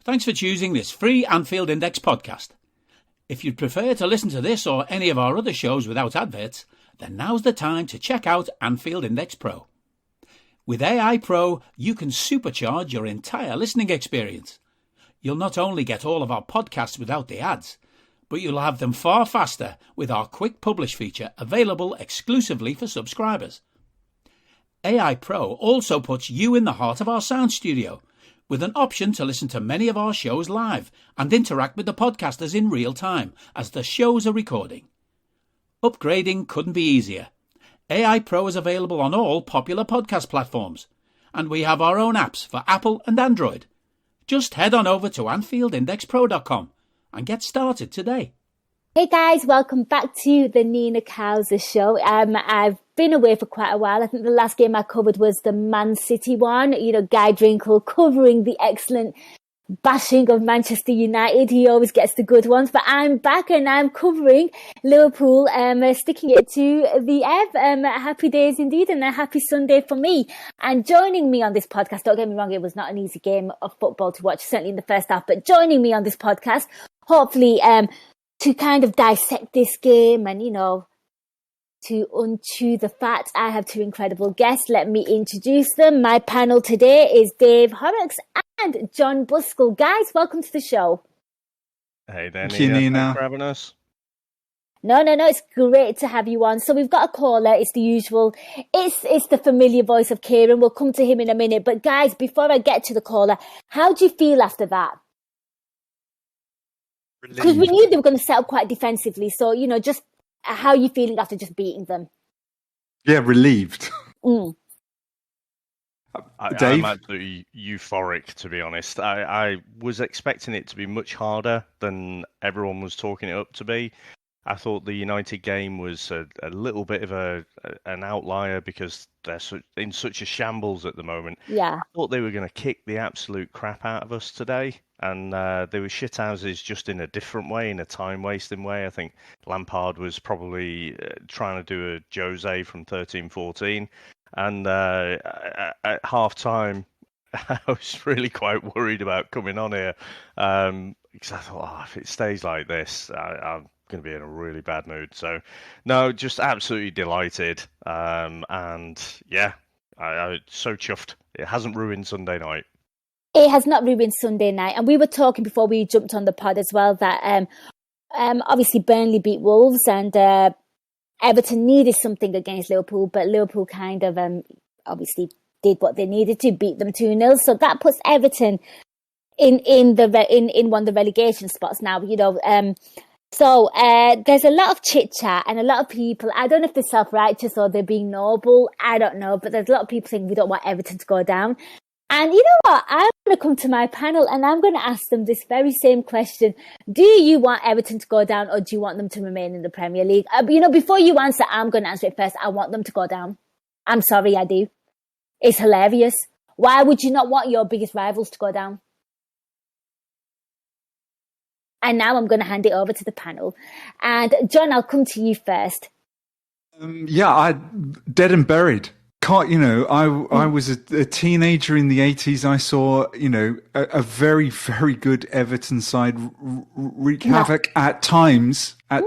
Thanks for choosing this free Anfield Index podcast. If you'd prefer to listen to this or any of our other shows without adverts, then now's the time to check out Anfield Index Pro. With AI Pro, you can supercharge your entire listening experience. You'll not only get all of our podcasts without the ads, but you'll have them far faster with our Quick Publish feature available exclusively for subscribers. AI Pro also puts you in the heart of our sound studio, with an option to listen to many of our shows live and interact with the podcasters in real time as the shows are recording. Upgrading couldn't be easier. AI Pro is available on all popular podcast platforms, and we have our own apps for Apple and Android. Just head on over to AnfieldIndexPro.com and get started today. Hey guys, welcome back to the Nina Kauser show. I've been away for quite a while. I think the last game I covered was the Man City one. You know, Guy Drinkle covering the excellent bashing of Manchester United. He always gets the good ones. But I'm back and I'm covering Liverpool, sticking it to the Ev. Happy days indeed, and a happy Sunday for me. And joining me on this podcast, don't get me wrong, it was not an easy game of football to watch, certainly in the first half, but joining me on this podcast, hopefully, to kind of dissect this game and, you know, to unchew the fat, I have two incredible guests. Let me introduce them. My panel today is Dave Horrocks and John Buscall. Guys, welcome to the show. Hey there, Thank you, Nina. Thanks for having us. No, it's great to have you on. So we've got a caller. It's the usual. It's the familiar voice of Kieran. We'll come to him in a minute. But guys, before I get to the caller, how do you feel after that? Because we knew they were going to set up quite defensively. So, you know, just how are you feeling after just beating them? Yeah, relieved. Mm. Dave? I'm absolutely euphoric, to be honest. I was expecting it to be much harder than everyone was talking it up to be. I thought the United game was a little bit of an outlier because they're in such a shambles at the moment. Yeah. I thought they were going to kick the absolute crap out of us today. And they were shithouses just in a different way, in a time-wasting way. I think Lampard was probably trying to do a Jose from 13-14. And at half-time, I was really quite worried about coming on here. Because I thought, if it stays like this, I'm going to be in a really bad mood. So, no, just absolutely delighted. And, yeah, I'm so chuffed. It hasn't ruined Sunday night. It has not ruined Sunday night. And we were talking before we jumped on the pod as well that obviously Burnley beat Wolves and Everton needed something against Liverpool, but Liverpool kind of obviously did what they needed to, beat them 2-0. So that puts Everton in one of the relegation spots now, you know. So there's a lot of chit-chat and a lot of people, I don't know if they're self-righteous or they're being noble, I don't know, but there's a lot of people saying we don't want Everton to go down. And you know what? I'm going to come to my panel and I'm going to ask them this very same question. Do you want Everton to go down or do you want them to remain in the Premier League? You know, before you answer, I'm going to answer it first. I want them to go down. I'm sorry, I do. It's hilarious. Why would you not want your biggest rivals to go down? And now I'm going to hand it over to the panel. And John, I'll come to you first. Dead and buried. I was a teenager in the 80s. I saw, you know, a very, very good Everton side wreak havoc at times. I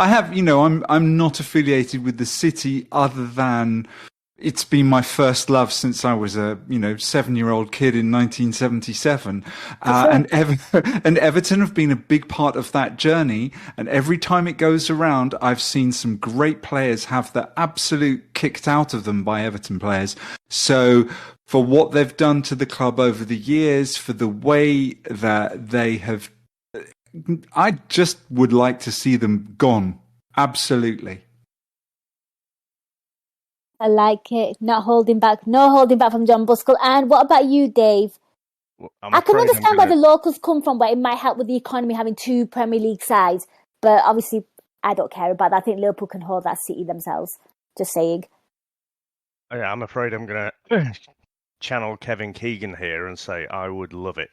have, you know, I'm not affiliated with the city other than it's been my first love since I was a, 7-year-old kid in 1977. And Everton have been a big part of that journey. And every time it goes around, I've seen some great players have the absolute kicked out of them by Everton players. So for what they've done to the club over the years, for the way that they have, I just would like to see them gone. Absolutely. I like it. Not holding back. No holding back from John Buscall. And what about you, Dave? Well, I can understand where the locals come from, where it might help with the economy having two Premier League sides. But obviously, I don't care about that. I think Liverpool can hold that city themselves. Just saying. Yeah, I'm afraid I'm going to channel Kevin Keegan here and say I would love it.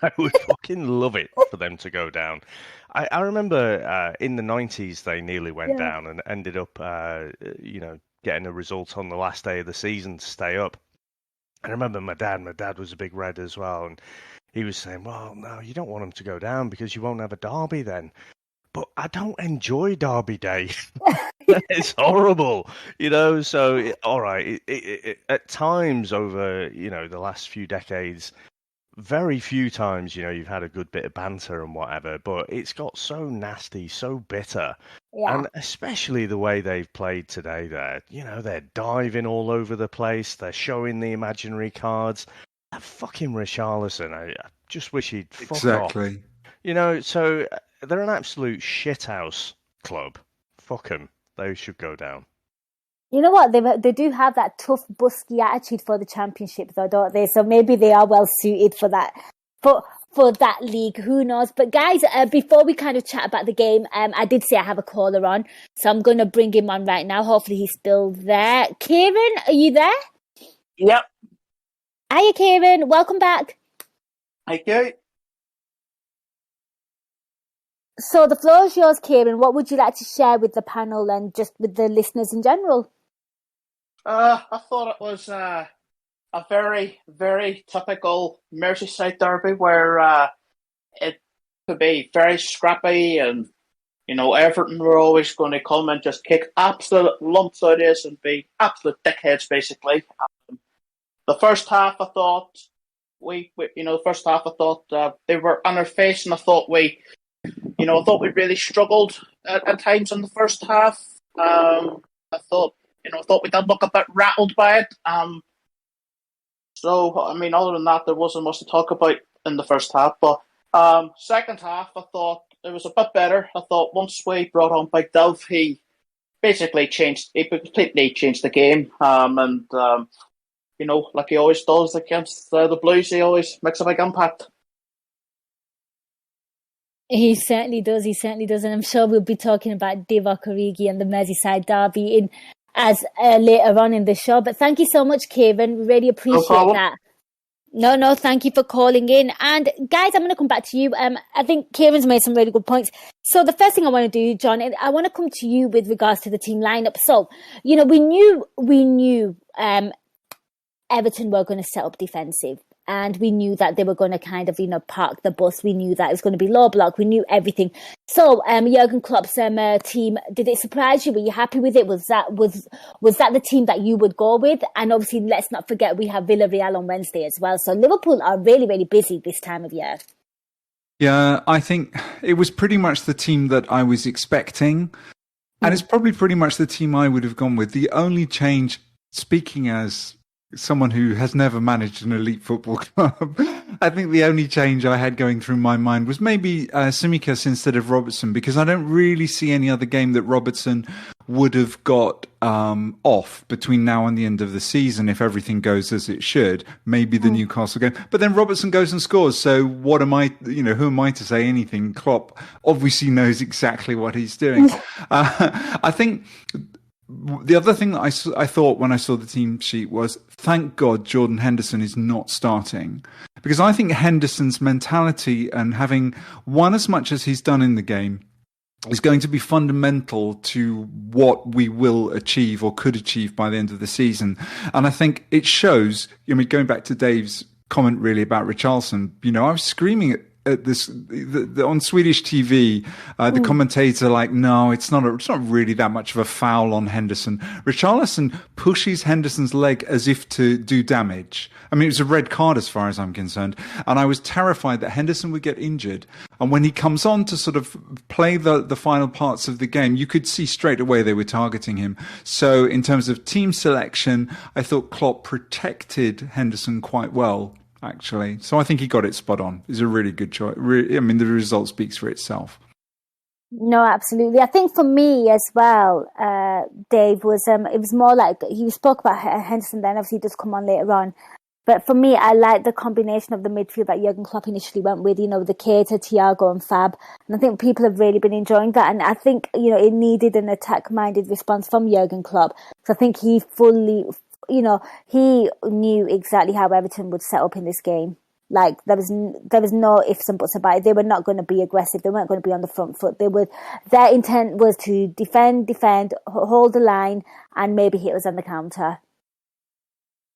I would fucking love it for them to go down. I remember in the 90s they nearly went down and ended up, getting a result on the last day of the season to stay up. I remember my dad was a big Red as well, and he was saying, well, no, you don't want them to go down because you won't have a derby then. But I don't enjoy Derby Day. It's horrible, So, all right, at times over, the last few decades, very few times, you've had a good bit of banter and whatever, but it's got so nasty, so bitter. Yeah. And especially the way they've played today there. They're diving all over the place. They're showing the imaginary cards. That fucking Richarlison, I just wish he'd fuck off. Exactly. So they're an absolute shithouse club. Fuck them. They should go down. You know what? They do have that tough, busky attitude for the Championship, though, don't they? So maybe they are well suited for that, for that league. Who knows? But guys, before we kind of chat about the game, I did say I have a caller on, so I'm going to bring him on right now. Hopefully he's still there. Kieran, are you there? Yep. Hiya, Kieran. Welcome back. Thank you. So the floor is yours, Kieran. What would you like to share with the panel and just with the listeners in general? I thought it was a very, very typical Merseyside derby where it could be very scrappy and, Everton were always going to come and just kick absolute lumps out of us and be absolute dickheads, basically. The first half, I thought, they were on their face, and I thought we really struggled at times in the first half. I thought we did look a bit rattled by it. Other than that, there wasn't much to talk about in the first half. But second half, I thought it was a bit better. I thought once we brought on Big Dove, he completely changed the game. Like he always does against the Blues, he always makes a big impact. He certainly does. And I'm sure we'll be talking about Divock Origi and the Merseyside derby as later on in the show. But thank you so much, Kieran. We really appreciate that. No, thank you for calling in. And guys, I'm going to come back to you. I think Kieran's made some really good points. So the first thing I want to do, John, I want to come to you with regards to the team lineup. So, we knew Everton were going to set up defensive. And we knew that they were going to kind of, park the bus. We knew that it was going to be low block. We knew everything. So, Jurgen Klopp's team, did it surprise you? Were you happy with it? Was that the team that you would go with? And obviously, let's not forget we have Villarreal on Wednesday as well. So Liverpool are really, really busy this time of year. Yeah, I think it was pretty much the team that I was expecting. And it's probably pretty much the team I would have gone with. The only change, speaking as someone who has never managed an elite football club, I think the only change I had going through my mind was maybe Tsimikas instead of Robertson, because I don't really see any other game that Robertson would have got off between now and the end of the season if everything goes as it should. Maybe the Newcastle game, but then Robertson goes and scores. So what am I? Who am I to say anything? Klopp obviously knows exactly what he's doing. I think. The other thing that I thought when I saw the team sheet was, thank God Jordan Henderson is not starting. Because I think Henderson's mentality and having won as much as he's done in the game is going to be fundamental to what we will achieve or could achieve by the end of the season. And I think it shows, going back to Dave's comment really about Richarlison, I was screaming at this on Swedish TV, the commentator no, it's not really that much of a foul on Henderson. Richarlison pushes Henderson's leg as if to do damage. I mean, it was a red card as far as I'm concerned, and I was terrified that Henderson would get injured. And when he comes on to sort of play the final parts of the game, you could see straight away they were targeting him. So in terms of team selection, I thought Klopp protected Henderson quite well, actually. So I think he got it spot on. It's a really good choice. The result speaks for itself. No, absolutely. I think for me as well, Dave, was it was more like, you spoke about Henderson then, obviously he does come on later on. But for me, I like the combination of the midfield that Jurgen Klopp initially went with, the Keita, Thiago and Fab. And I think people have really been enjoying that. And I think, it needed an attack-minded response from Jurgen Klopp. So I think he fully... he knew exactly how Everton would set up in this game. Like there was no ifs and buts about it. They were not going to be aggressive. They weren't going to be on the front foot. Their intent was to defend, hold the line, and maybe hit us on the counter.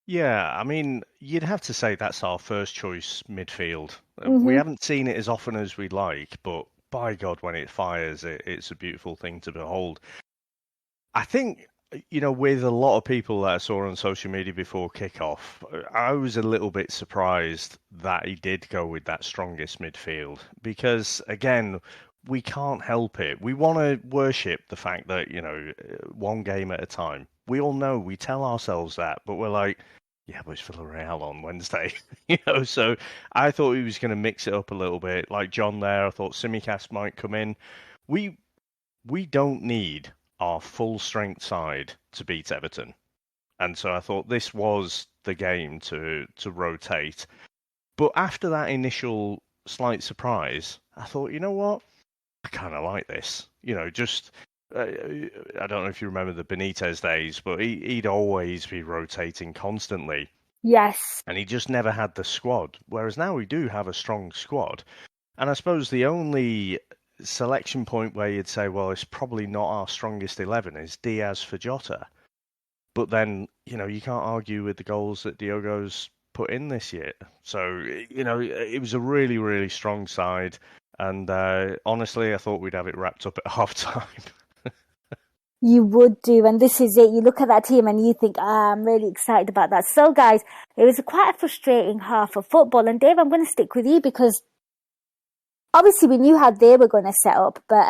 Yeah, I mean, you'd have to say that's our first choice midfield. We Hmm. haven't seen it as often as we'd like, but by God, when it fires, it's a beautiful thing to behold. I think, with a lot of people that I saw on social media before kickoff, I was a little bit surprised that he did go with that strongest midfield because, again, we can't help it. We want to worship the fact that, one game at a time. We all know, we tell ourselves that, but we're like, yeah, but it's Villarreal on Wednesday, So I thought he was going to mix it up a little bit. Like John there, I thought Simicast might come in. We we don't need our full strength side to beat Everton. And so I thought this was the game to rotate. But after that initial slight surprise, I thought, you know what? I kind of like this. Just I don't know if you remember the Benitez days, but he'd always be rotating constantly. Yes. And he just never had the squad. Whereas now we do have a strong squad. And I suppose the only selection point where you'd say, well, it's probably not our strongest 11 is Diaz for Jota. But then, you can't argue with the goals that Diogo's put in this year. So, it was a really, really strong side. And honestly, I thought we'd have it wrapped up at half time. You would do, and this is it. You look at that team and you think, I'm really excited about that. So, guys, it was quite a frustrating half of football. And Dave, I'm going to stick with you because obviously we knew how they were going to set up, but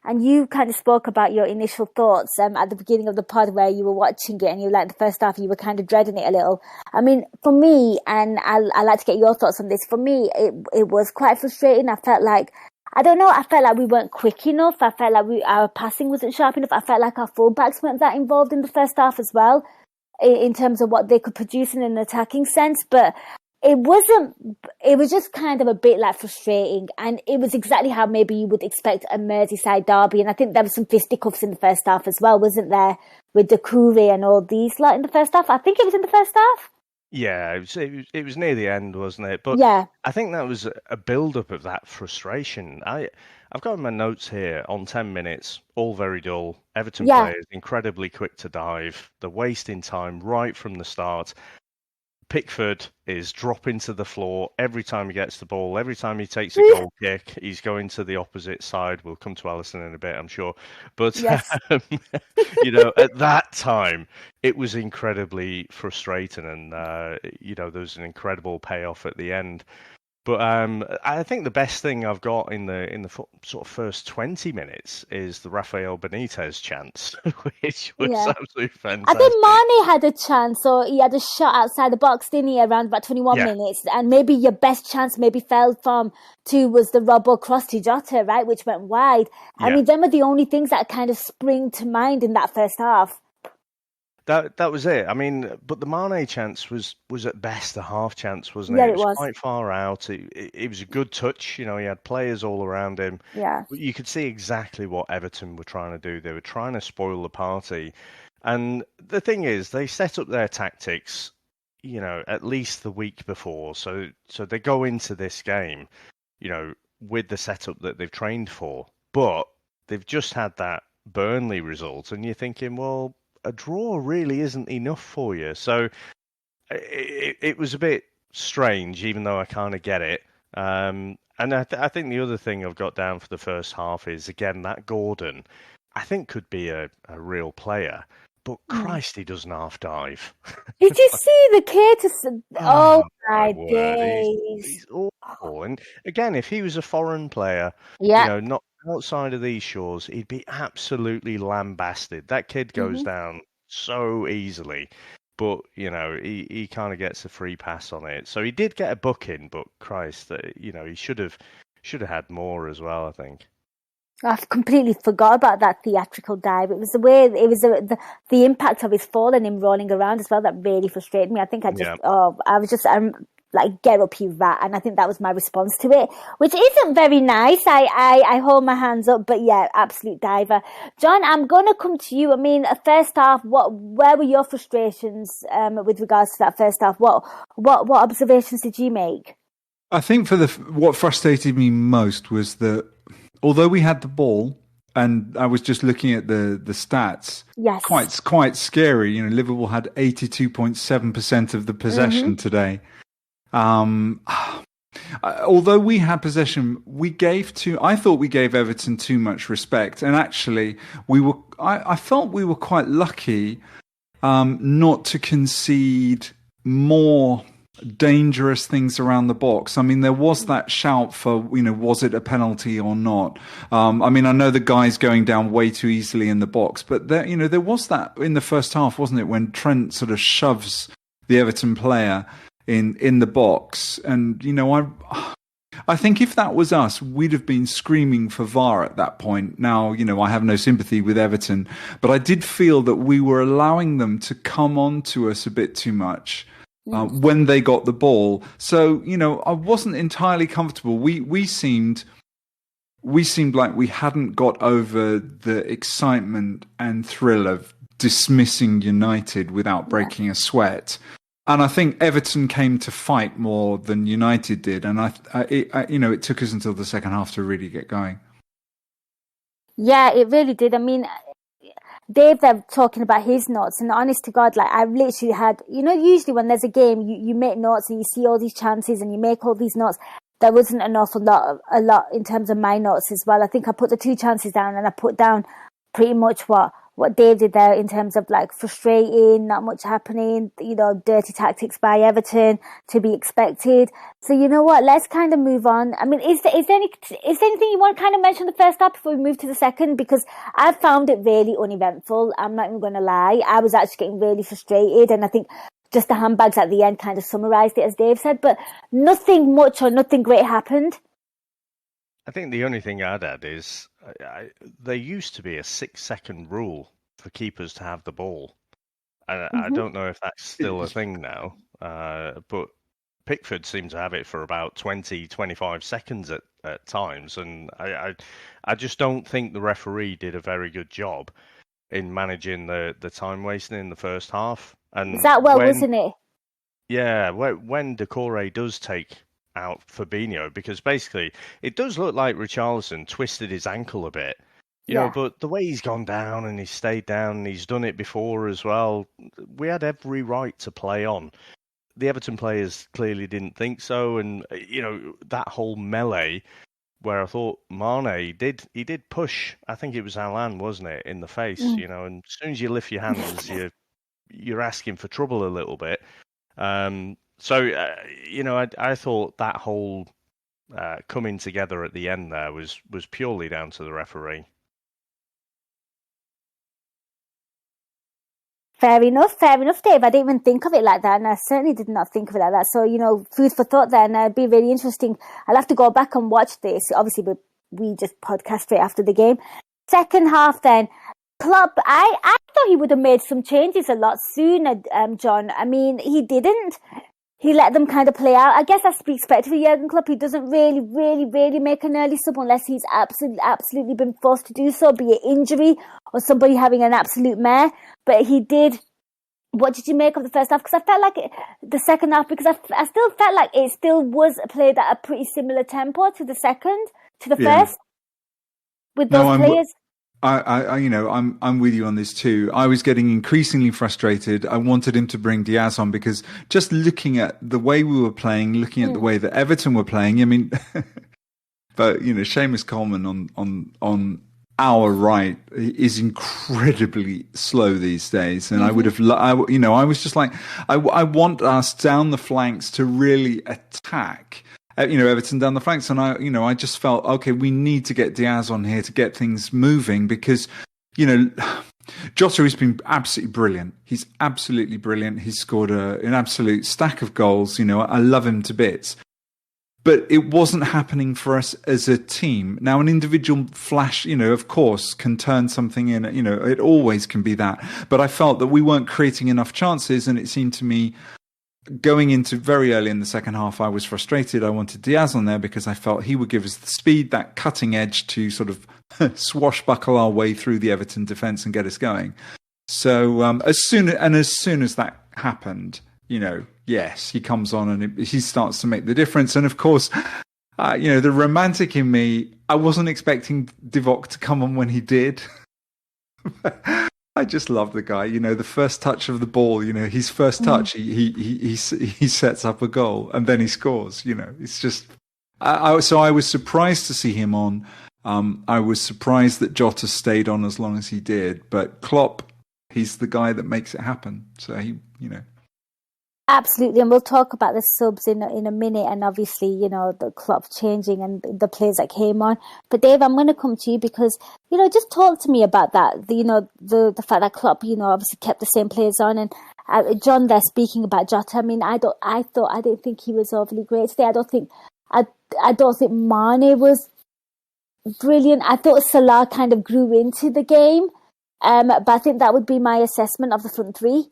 and you kind of spoke about your initial thoughts at the beginning of the pod where you were watching it and you like the first half, you were kind of dreading it a little. I mean, for me, and I like to get your thoughts on this. For me, it was quite frustrating. I felt like, I don't know, I felt like we weren't quick enough. I felt like our passing wasn't sharp enough. I felt like our fullbacks weren't that involved in the first half as well, in terms of what they could produce in an attacking sense. But it was just kind of a bit like frustrating, and it was exactly how maybe you would expect a Merseyside derby. And I think there was some fisticuffs in the first half as well, wasn't there, with Doucouré and all these lot in the first half? I think it was in the first half. Yeah, it was near the end, wasn't it? But Yeah. I think that was a build-up of that frustration. I've got my notes here on 10 minutes, all very dull. Everton Yeah. players incredibly quick to dive. They're wasting time right from the start. Pickford is dropping to the floor every time he gets the ball. Every time he takes a goal kick, he's going to the opposite side. We'll come to Alisson in a bit, I'm sure. But, Yes. at that time, it was incredibly frustrating. And, there was an incredible payoff at the end. But I think the best thing I've got in the sort of first 20 minutes is the Rafael Benitez chance, which was absolutely fantastic. I think Mane had a chance, or he had a shot outside the box, didn't he, around about 21 minutes? And maybe your best chance maybe fell from two was the Robbo cross to Jota, right, which went wide. I mean, them are the only things that kind of spring to mind in that first half. That was it. I mean, but the Mane chance was at best a half chance, wasn't it? Yeah, it was quite far out. It was a good touch. He had players all around him. Yeah. But you could see exactly what Everton were trying to do. They were trying to spoil the party. And the thing is, they set up their tactics, at least the week before. So they go into this game, with the setup that they've trained for. But they've just had that Burnley result. And you're thinking, well, a draw really isn't enough for you. So it was a bit strange, even though I kind of get it. And I think the other thing I've got down for the first half is, again, that Gordon, I think could be a real player. But Christ, he doesn't half dive. Did you see the kid? Oh my days. He's awful. And again, if he was a foreign player, not outside of these shores, he'd be absolutely lambasted. That kid goes down so easily. But, he kind of gets a free pass on it. So he did get a booking, but Christ, he should have had more as well, I think. I've completely forgot about that theatrical dive. It was the way, it was the impact of his fall and him rolling around as well that really frustrated me. I think I'm like, get up, you rat. And I think that was my response to it, which isn't very nice. I hold my hands up, but yeah, absolute diver. John, I'm going to come to you. I mean, first half, where were your frustrations with regards to that first half? What observations did you make? I think what frustrated me most was that although we had the ball and I was just looking at the stats. Yes. Quite scary. Liverpool had 82.7% of the possession today. Although we had possession, I thought we gave Everton too much respect, and actually I felt we were quite lucky not to concede more dangerous things around the box. I mean, there was that shout for, was it a penalty or not? I know the guy's going down way too easily in the box, but there was that in the first half, wasn't it, when Trent sort of shoves the Everton player in the box. And, I think if that was us, we'd have been screaming for VAR at that point. Now, I have no sympathy with Everton, but I did feel that we were allowing them to come on to us a bit too much when they got the ball. So, I wasn't entirely comfortable. We seemed like we hadn't got over the excitement and thrill of dismissing United without breaking a sweat. And I think Everton came to fight more than United did, and it took us until the second half to really get going. Yeah, it really did. I mean, Dave, they're talking about his notes, and honest to God, like I've literally had, usually when there's a game, you make notes and you see all these chances and you make all these notes. There wasn't an awful lot, in terms of my notes as well. I think I put the 2 chances down, and I put down pretty much what Dave did there in terms of like frustrating, not much happening, dirty tactics by Everton to be expected. So you know what? Let's kind of move on. I mean, is there anything you want to kind of mention the first half before we move to the second? Because I found it really uneventful. I'm not even going to lie. I was actually getting really frustrated, and I think just the handbags at the end kind of summarised it, as Dave said. But nothing much or nothing great happened. I think the only thing I'd add is there used to be a 6-second rule for keepers to have the ball. I don't know if that's still a thing now, but Pickford seemed to have it for about 20, 25 seconds at times. And I just don't think the referee did a very good job in managing the time wasting in the first half. And wasn't it? Yeah, when Decore does take out Fabinho, because basically it does look like Richarlison twisted his ankle a bit, you know, but the way he's gone down and he's stayed down and he's done it before as well, we had every right to play on. The Everton players clearly didn't think so, and that whole melee where I thought Mane did push, I think it was Alan, wasn't it, in the face, and as soon as you lift your hands you're asking for trouble a little bit. I thought that whole coming together at the end there was purely down to the referee. Fair enough, Dave. I didn't even think of it like that, and I certainly did not think of it like that. So, food for thought there, and it'd be really interesting. I'll have to go back and watch this. Obviously, we just podcast straight after the game. Second half then, Klopp, I thought he would have made some changes a lot sooner, John. I mean, he didn't. He let them kind of play out. I guess that's to be expected for Jurgen Klopp. He doesn't really make an early sub unless he's absolutely been forced to do so, be it injury or somebody having an absolute mare. But he did. What did you make of the first half? Because I felt like the second half, because I still felt like it still was played at a pretty similar tempo to the first, with those players. I'm with you on this too. I was getting increasingly frustrated. I wanted him to bring Diaz on because just looking at the way we were playing, looking at the way that Everton were playing, I mean, but Seamus Coleman on our right is incredibly slow these days, and I would have, I was just like, I want us down the flanks to really attack. Everton down the flanks, and I just felt, okay, we need to get Diaz on here to get things moving because, Jota has been absolutely brilliant. He's absolutely brilliant. He's scored an absolute stack of goals. I love him to bits. But it wasn't happening for us as a team. Now, an individual flash, of course, can turn something in. It always can be that. But I felt that we weren't creating enough chances, and it seemed to me, going into very early in the second half, I was frustrated. I wanted Diaz on there because I felt he would give us the speed, that cutting edge to sort of swashbuckle our way through the Everton defence and get us going. So as soon as that happened, yes, he comes on and he starts to make the difference. And of course, The romantic in me, I wasn't expecting Divock to come on when he did. I just love the guy. The first touch of the ball. His first touch, he sets up a goal and then he scores. It's just. So I was surprised to see him on. I was surprised that Jota stayed on as long as he did. But Klopp, he's the guy that makes it happen. So Absolutely, and we'll talk about the subs in a minute, and obviously, the Klopp changing and the players that came on. But Dave, I'm going to come to you because, just talk to me about that. The fact that Klopp, obviously kept the same players on, and John there speaking about Jota. I mean, I didn't think he was overly great today. I don't think Mane was brilliant. I thought Salah kind of grew into the game, but I think that would be my assessment of the front three.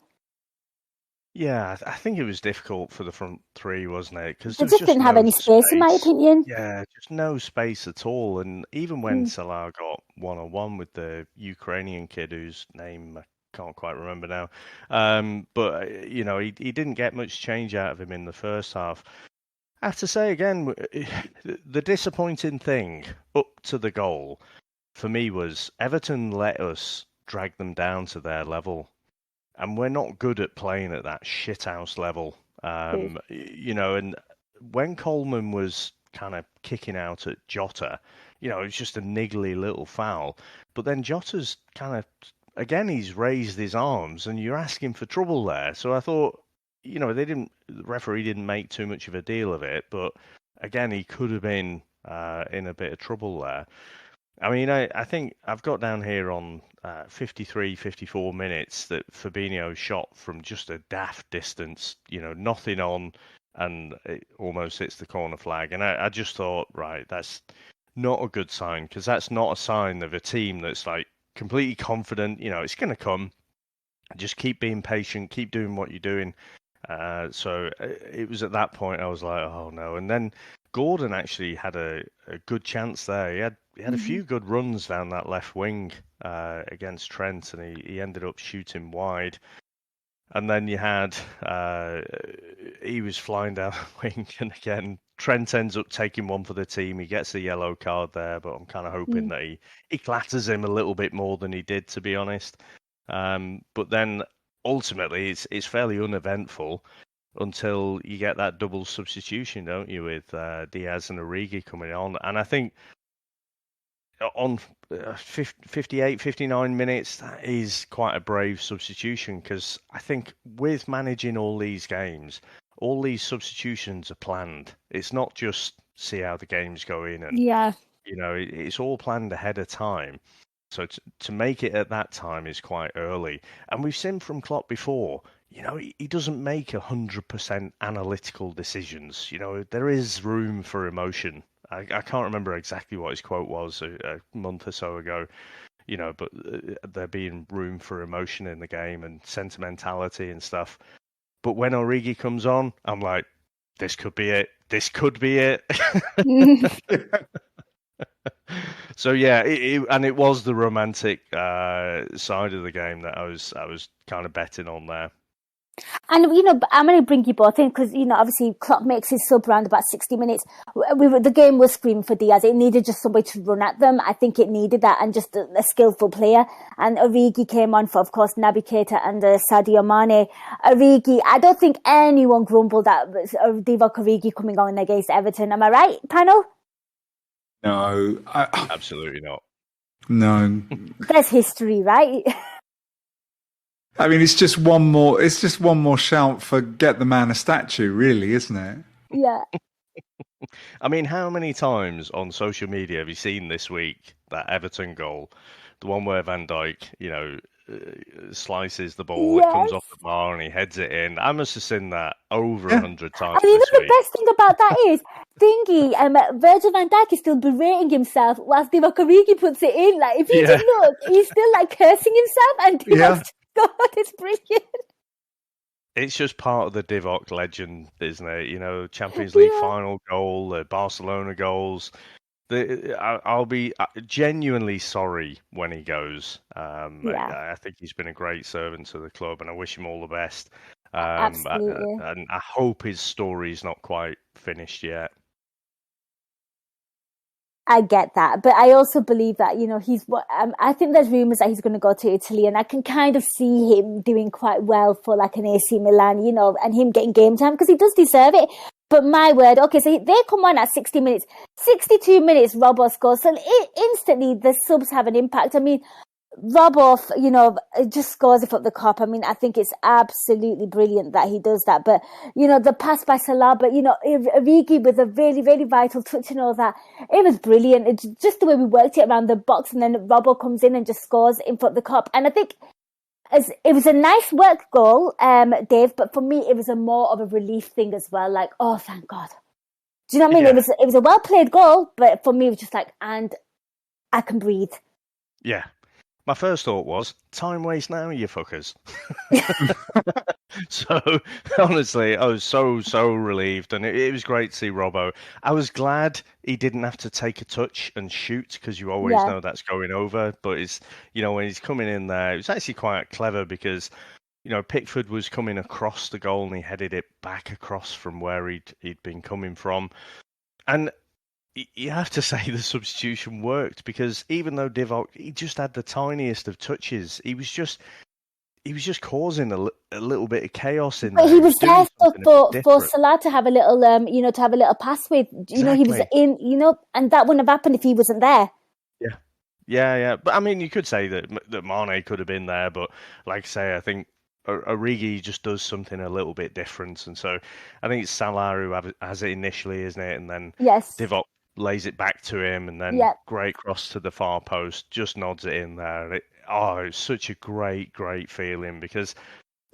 Yeah, I think it was difficult for the front three, wasn't it? Because they just didn't have any space, in my opinion. Yeah, just no space at all. And even when Salah got one-on-one with the Ukrainian kid whose name I can't quite remember now, but he didn't get much change out of him in the first half. I have to say again, the disappointing thing up to the goal for me was Everton let us drag them down to their level. And we're not good at playing at that shithouse level. And when Coleman was kind of kicking out at Jota, it was just a niggly little foul. But then Jota's kind of, again, he's raised his arms and you're asking for trouble there. So I thought, the referee didn't make too much of a deal of it. But again, he could have been in a bit of trouble there. I mean, I think I've got down here on 53, 54 minutes that Fabinho shot from just a daft distance, nothing on, and it almost hits the corner flag. And I just thought, right, that's not a good sign, because that's not a sign of a team that's like completely confident, it's going to come. Just keep being patient, keep doing what you're doing. So it was at that point I was like, oh no. And then Gordon actually had a good chance there. He had a few good runs down that left wing against Trent, and he ended up shooting wide. And then you had he was flying down the wing, and again Trent ends up taking one for the team. He gets a yellow card there, but I'm kind of hoping that he clatters him a little bit more than he did, to be honest. But then ultimately it's fairly uneventful until you get that double substitution, don't you, with Diaz and Origi coming on. And I think on 58, 59 minutes, that is quite a brave substitution, because I think with managing all these games, all these substitutions are planned. It's not just see how the game's going, and it's all planned ahead of time. So to make it at that time is quite early. And we've seen from Klopp before, he doesn't make 100% analytical decisions. There is room for emotion. I can't remember exactly what his quote was a month or so ago, but there being room for emotion in the game and sentimentality and stuff. But when Origi comes on, I'm like, this could be it. This could be it. So yeah, it was the romantic side of the game that I was kind of betting on there. And I'm going to bring you both in because obviously Klopp makes his sub around about 60 minutes. The game was screaming for Diaz. It needed just somebody to run at them. I think it needed that, and just a skillful player. And Origi came on for, of course, Naby Keita and Sadio Mane. Origi, I don't think anyone grumbled at Divock Origi coming on against Everton. Am I right, panel? No, absolutely not. No, there's history, right? I mean, it's just one more shout for get the man a statue, really, isn't it? Yeah. I mean, how many times on social media have you seen this week that Everton goal, the one where Van Dijk, slices the ball, it comes off the bar and he heads it in? I must have seen that over 100 times. And the best thing about that is, Virgil van Dijk is still berating himself whilst Divock Origi puts it in. Like, if you just look, he's still like cursing himself, and Divock's God, it's brilliant. It's just part of the Divock legend, isn't it? Champions League final goal, the Barcelona goals. I'll be genuinely sorry when he goes. I think he's been a great servant to the club, and I wish him all the best. Absolutely. And I hope his story's not quite finished yet. I get that, but I also believe that, you know, I think there's rumours that he's going to go to Italy, and I can kind of see him doing quite well for like an AC Milan, you know, and him getting game time because he does deserve it. But my word, okay, so they come on at 60 minutes, 62 minutes, Robbo scores. So instantly the subs have an impact. I mean, Robbo, you know, just scores it up the cop. I mean, I think it's absolutely brilliant that he does that. But, you know, the pass by Salah, but, you know, Origi with a really, really vital touch and all that. It was brilliant. It's just the way we worked it around the box, and then Robbo comes in and just scores in front of the cop. And I think it was a nice work goal, Dave, but for me, it was more of a relief thing as well. Like, oh, thank God. Do you know what I mean? Yeah. It was a well-played goal, but for me, it was just like, and I can breathe. Yeah. My first thought was, time waste now, you fuckers. So, honestly, I was so relieved, and it was great to see Robbo. I was glad he didn't have to take a touch and shoot, because you always know that's going over. But it's, you know, when he's coming in there, it was actually quite clever because, you know, Pickford was coming across the goal and he headed it back across from where he'd been coming from. And you have to say the substitution worked, because even though Divock, he just had the tiniest of touches, he was just causing a little bit of chaos in there. But he was there for Salah to have a little, you know, to have a little pass with. You know, he was in, you know, and that wouldn't have happened if he wasn't there. Yeah. But I mean, you could say that Mane could have been there, but like I say, I think Origi just does something a little bit different, and so I think it's Salah who has it initially, isn't it? And then Divock lays it back to him, and then great cross to the far post, just nods it in there. It's such a great feeling, because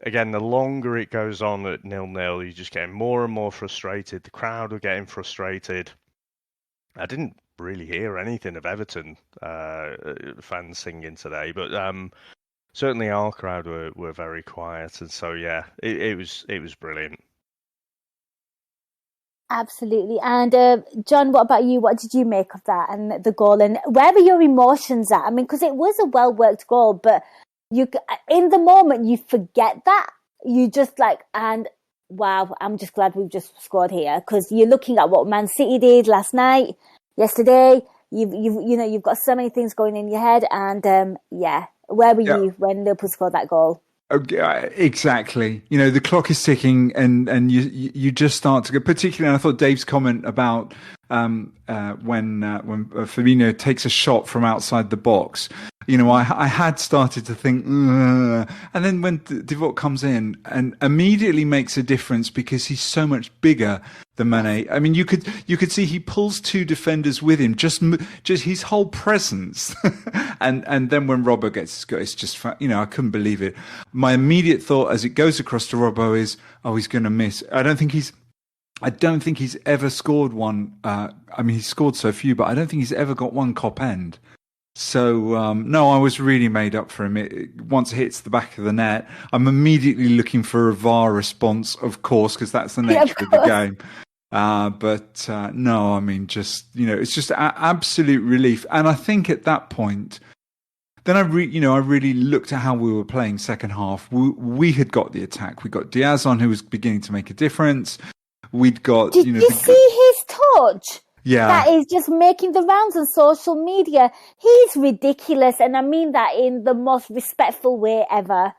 again, the longer it goes on at 0-0, you're just getting more and more frustrated. The crowd are getting frustrated. I didn't really hear anything of Everton fans singing today, but certainly our crowd were very quiet, and so it was brilliant. Absolutely. And John, what about you? What did you make of that and the goal? And where were your emotions at? I mean, because it was a well-worked goal, but in the moment, you forget that. You just like, and wow, I'm just glad we've just scored here, because you're looking at what Man City did last night, yesterday. You've got so many things going in your head, and where were you when Liverpool scored that goal? Exactly. You know, the clock is ticking, and you just start to go. Particularly, I thought Dave's comment about when Firmino takes a shot from outside the box. You know, I had started to think, and then when Divock comes in and immediately makes a difference, because he's so much bigger than Mane. I mean, you could see he pulls two defenders with him, just his whole presence. and then when Robbo gets, it's just, you know, I couldn't believe it. My immediate thought as it goes across to Robbo is, oh, he's going to miss. I don't think he's ever scored one. I mean, he's scored so few, but I don't think he's ever got one cop end. So, no, I was really made up for him. Once it hits the back of the net, I'm immediately looking for a VAR response, of course, because that's the nature of the game. But no, I mean, just, you know, it's just absolute relief. And I think at that point, then I really looked at how we were playing second half. We had got the attack. We got Diaz on, who was beginning to make a difference. We'd got, Did you see his touch? Yeah. That is just making the rounds on social media. He's ridiculous, and I mean that in the most respectful way ever.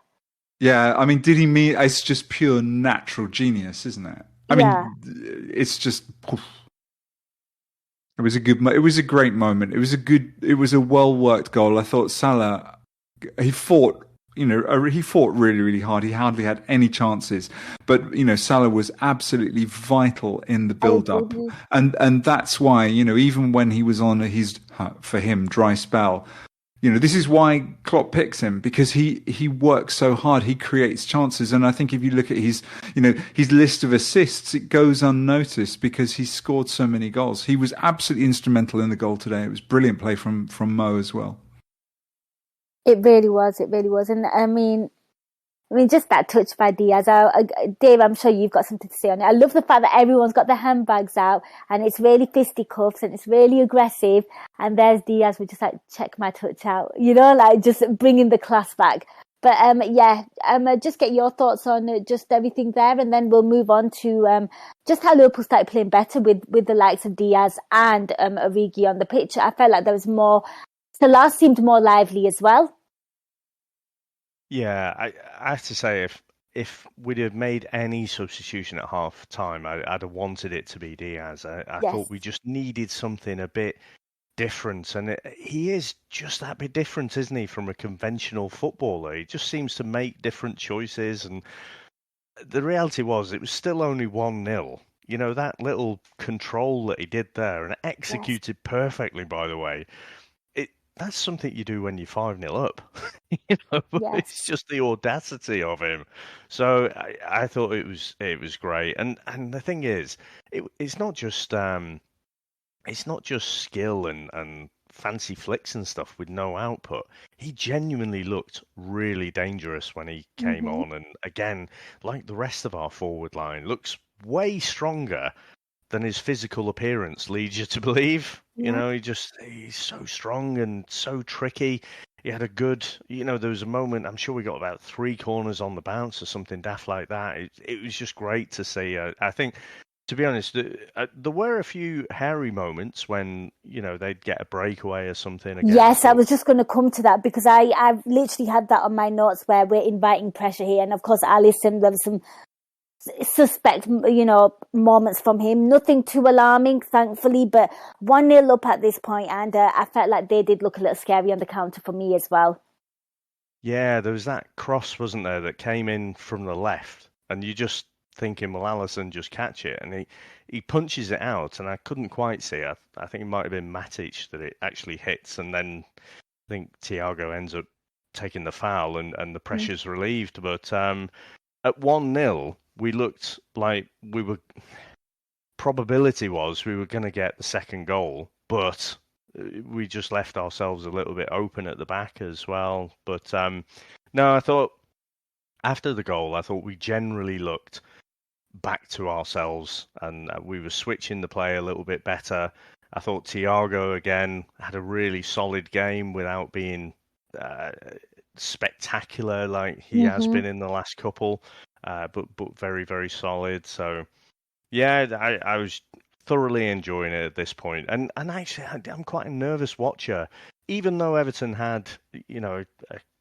Yeah, I mean, did he mean it's just pure natural genius, isn't it? I mean, it's just. It was a great moment. It was a well-worked goal. I thought Salah, he fought really, really hard. He hardly had any chances. But, you know, Salah was absolutely vital in the build-up. And that's why, you know, even when he was on his, for him, dry spell, you know, this is why Klopp picks him, because he works so hard. He creates chances. And I think if you look at his list of assists, it goes unnoticed because he's scored so many goals. He was absolutely instrumental in the goal today. It was brilliant play from Mo as well. It really was. And I mean, just that touch by Diaz. Dave, I'm sure you've got something to say on it. I love the fact that everyone's got their handbags out and it's really fisticuffs and it's really aggressive. And there's Diaz with just like, check my touch out, you know, like just bringing the class back. But just get your thoughts on just everything there, and then we'll move on to just how Liverpool started playing better with the likes of Diaz and Origi on the pitch. I felt like there was more. Salah seemed more lively as well. Yeah, I have to say, if we'd have made any substitution at half time, I'd have wanted it to be Diaz. I Yes. thought we just needed something a bit different, and he is just that bit different, isn't he, from a conventional footballer? He just seems to make different choices, and the reality was it was still only 1-0. You know, that little control that he did there, and executed perfectly, by the way. That's something you do when you're 5-0 up. You know, it's just the audacity of him. So I thought it was great. And the thing is, it's not just skill and fancy flicks and stuff with no output. He genuinely looked really dangerous when he came on, and again, like the rest of our forward line, looks way stronger than his physical appearance leads you to believe. You know, he's so strong and so tricky. He had a good, there was a moment, I'm sure we got about 3 corners on the bounce or something daft like that. It was just great to see. I think, to be honest, there were a few hairy moments when, they'd get a breakaway or something. Yes, I was just going to come to that, because I've literally had that on my notes where we're inviting pressure here. And of course, Alisson, there was some suspect, moments from him. Nothing too alarming, thankfully, but 1-0 up at this point, and I felt like they did look a little scary on the counter for me as well. Yeah, there was that cross, wasn't there, that came in from the left, and you just thinking, well, Alisson just catch it, and he punches it out, and I couldn't quite see. I think it might have been Matic that it actually hits, and then I think Thiago ends up taking the foul, and the pressure's relieved. But at 1-0, we looked like probability was we were going to get the second goal, but we just left ourselves a little bit open at the back as well. But no, I thought after the goal, I thought we generally looked back to ourselves, and we were switching the play a little bit better. I thought Thiago, again, had a really solid game without being spectacular like he has been in the last couple. But very, very solid. So, yeah, I was thoroughly enjoying it at this point. And actually, I'm quite a nervous watcher. Even though Everton had, a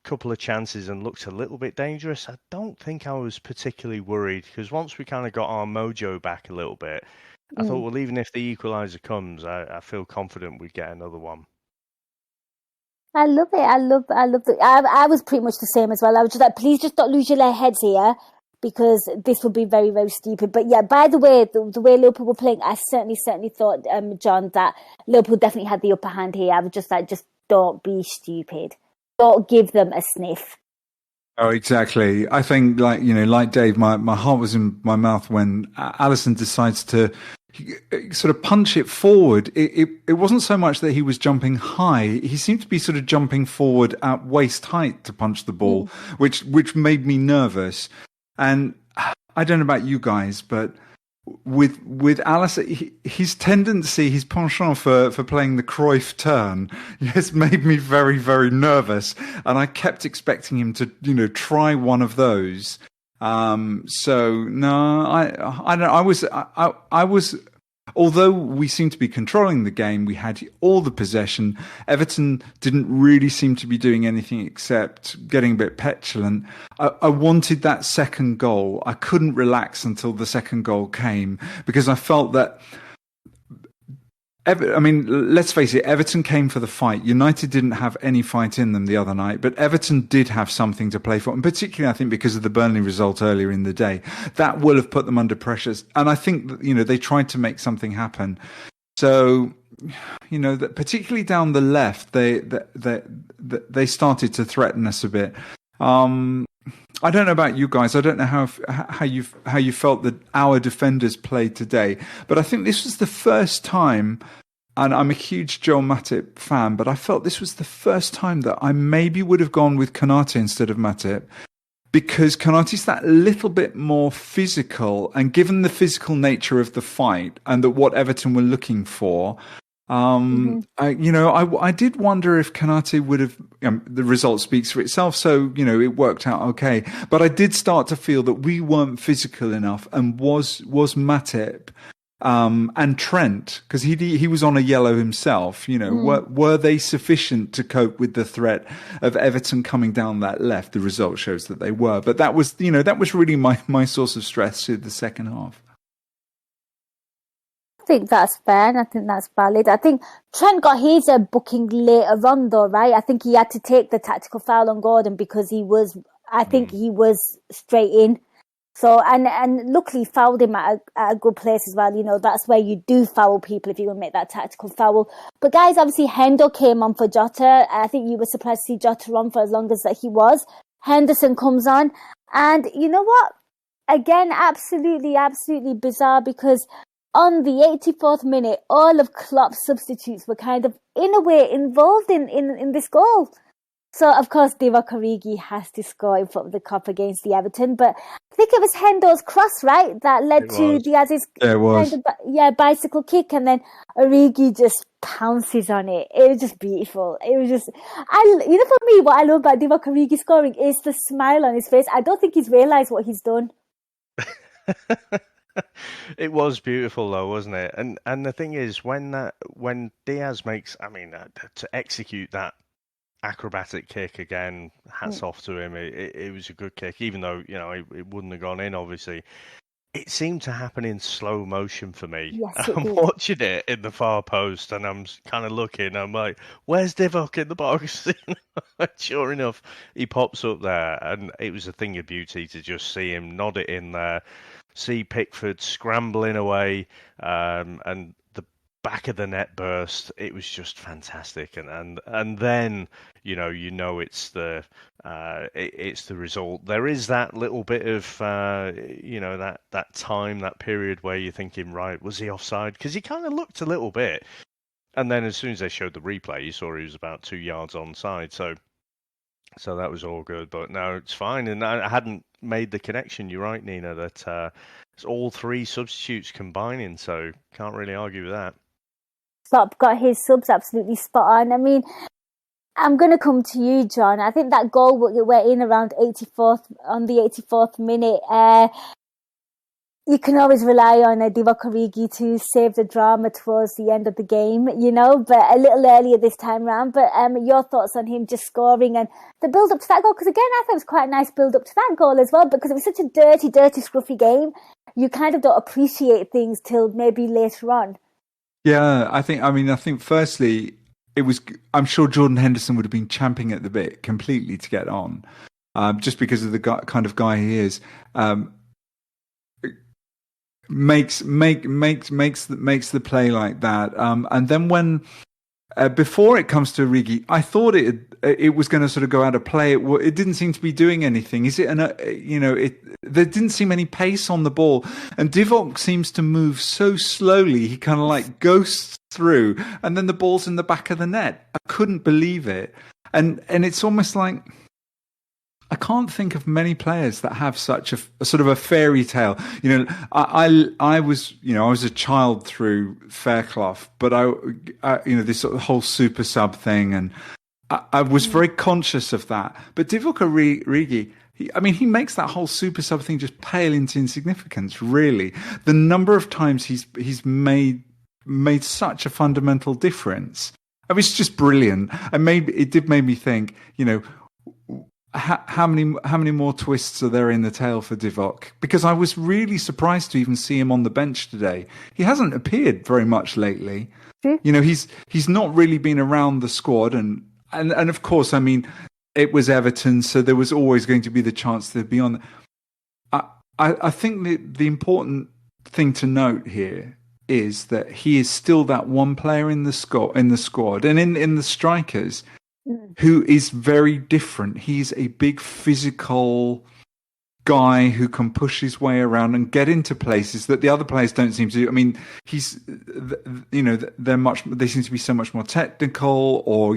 couple of chances and looked a little bit dangerous, I don't think I was particularly worried, because once we kind of got our mojo back a little bit, I thought, well, even if the equaliser comes, I feel confident we'd get another one. I love it. I love it. I was pretty much the same as well. I was just like, please just don't lose your heads here, because this would be very, very stupid. But yeah, by the way, the way Liverpool were playing, I certainly thought, John, that Liverpool definitely had the upper hand here. I was just like, just don't be stupid. Don't give them a sniff. Oh, exactly. I think, like Dave, my heart was in my mouth when Alisson decides to sort of punch it forward. It wasn't so much that he was jumping high. He seemed to be sort of jumping forward at waist height to punch the ball, which made me nervous. And I don't know about you guys, but with Alisson, his tendency, his penchant for playing the Cruyff turn, has made me very, very nervous. And I kept expecting him to, try one of those. So no, I don't know. I was, although we seemed to be controlling the game, we had all the possession. Everton didn't really seem to be doing anything except getting a bit petulant. I wanted that second goal. I couldn't relax until the second goal came, because I felt that, let's face it, Everton came for the fight. United didn't have any fight in them the other night, but Everton did have something to play for. And particularly, I think, because of the Burnley result earlier in the day, that will have put them under pressures. And I think that, they tried to make something happen. So, that particularly down the left, they started to threaten us a bit. I don't know about you guys. I don't know how you felt that our defenders played today, but I think this was the first time, and I'm a huge Joel Matip fan, but I felt this was the first time that I maybe would have gone with Konate instead of Matip, because Konate's that little bit more physical, and given the physical nature of the fight and that what Everton were looking for, I did wonder if Kanate would have. The result speaks for itself, so it worked out okay. But I did start to feel that we weren't physical enough, and was Matip and Trent, because he was on a yellow himself. Were they sufficient to cope with the threat of Everton coming down that left? The result shows that they were, but that was really my source of stress through the second half. I think that's fair, and I think that's valid. I think Trent got his booking later on, though, right? I think he had to take the tactical foul on Gordon because he was straight in. So, and luckily fouled him at a good place as well. That's where you do foul people if you're going to make that tactical foul. But guys, obviously Hendo came on for Jota. I think you were surprised to see Jota on for as long as that he was. Henderson comes on, and you know what? Again, absolutely bizarre, because on the 84th minute, all of Klopp's substitutes were kind of, in a way, involved in this goal. So, of course, Divock Origi has to score in front of the Kop against the Everton. But I think it was Hendo's cross, right, that led to Diaz's bicycle kick. And then Origi just pounces on it. It was just beautiful. It was just, for me, what I love about Divock Origi scoring is the smile on his face. I don't think he's realised what he's done. It was beautiful, though, wasn't it? And the thing is, when Diaz makes, to execute that acrobatic kick again, hats off to him. It was a good kick, even though it wouldn't have gone in. Obviously, it seemed to happen in slow motion for me. Yes, I'm watching it in the far post, and I'm kind of looking. I'm like, "Where's Divock in the box?" Sure enough, he pops up there, and it was a thing of beauty to just see him nod it in there. See Pickford scrambling away, and the back of the net burst. It was just fantastic, and then it's the result. There is that little bit of that time, that period where you're thinking, right, was he offside? Because he kind of looked a little bit, and then as soon as they showed the replay, you saw he was about 2 yards onside. So that was all good, but no, it's fine. And I hadn't made the connection. You're right, Nina, that it's all three substitutes combining, so can't really argue with that. Klopp got his subs absolutely spot on. I mean, I'm going to come to you, John. I think that goal went in around on the 84th minute. You can always rely on Divock Origi to save the drama towards the end of the game, but a little earlier this time round. But your thoughts on him just scoring and the build-up to that goal? Because again, I thought it was quite a nice build-up to that goal as well, because it was such a dirty, scruffy game. You kind of don't appreciate things till maybe later on. Yeah, I think firstly, I'm sure Jordan Henderson would have been champing at the bit completely to get on, just because of the kind of guy he is. Makes the play like that, and then when before it comes to Origi, I thought it was going to sort of go out of play. It didn't seem to be doing anything. There didn't seem any pace on the ball, and Divock seems to move so slowly. He kind of like ghosts through, and then the ball's in the back of the net. I couldn't believe it, and it's almost like, I can't think of many players that have such a sort of a fairy tale. I was a child through Fairclough, but this sort of whole super sub thing, and I was very conscious of that. But Divock Origi, he makes that whole super sub thing just pale into insignificance. Really, the number of times he's made such a fundamental difference. It's just brilliant, and maybe it did make me think, how many more twists are there in the tail for Divock? Because I was really surprised to even see him on the bench today. He hasn't appeared very much lately. He's not really been around the squad, and of course, it was Everton, so there was always going to be the chance to be on. I think the important thing to note here is that he is still that one player in the squad and in the strikers who is very different. He's a big physical guy who can push his way around and get into places that the other players don't seem to do. They seem to be so much more technical, or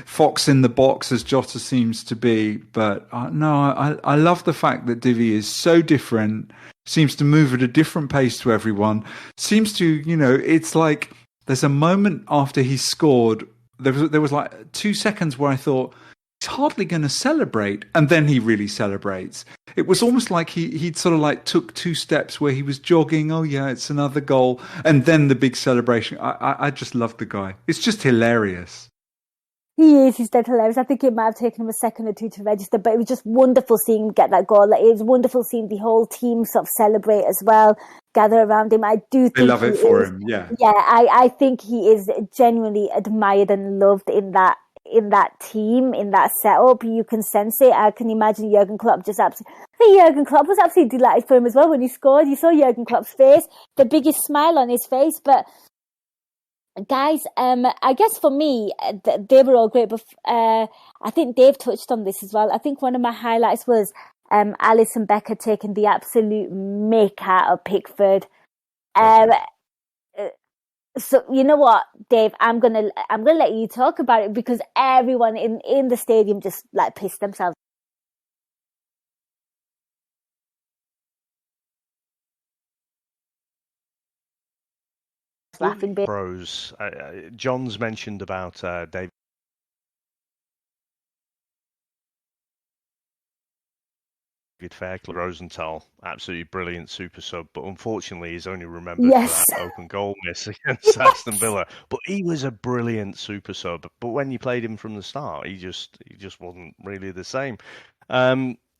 Fox in the box as Jota seems to be. But I love the fact that Divi is so different, seems to move at a different pace to everyone. Seems to, it's like there's a moment after he scored. There was like 2 seconds where I thought he's hardly going to celebrate, and then he really celebrates. It was almost like he'd sort of like took 2 steps where he was jogging. Oh yeah, it's another goal, and then the big celebration. I just love the guy. It's just hilarious. He is. He's dead hilarious. I think it might have taken him a second or two to register, but it was just wonderful seeing him get that goal. Like, it was wonderful seeing the whole team sort of celebrate as well, gather around him. I do think they love it for him. Yeah, yeah. I think he is genuinely admired and loved in that team, in that setup. You can sense it. I can imagine Jurgen Klopp just absolutely. I think Jurgen Klopp was absolutely delighted for him as well when he scored. You saw Jurgen Klopp's face, the biggest smile on his face, but. Guys, I guess for me, they were all great, but I think Dave touched on this as well. I think one of my highlights was Alisson Becker taking the absolute mick out of Pickford. So you know what, Dave, I'm gonna let you talk about it because everyone in the stadium just like pissed themselves. Laughing bit. Pros. John's mentioned about David Fairclough, Rosenthal, absolutely brilliant super sub, but unfortunately he's only remembered for that open goal miss against Aston Villa. But he was a brilliant super sub. But when you played him from the start, he just wasn't really the same.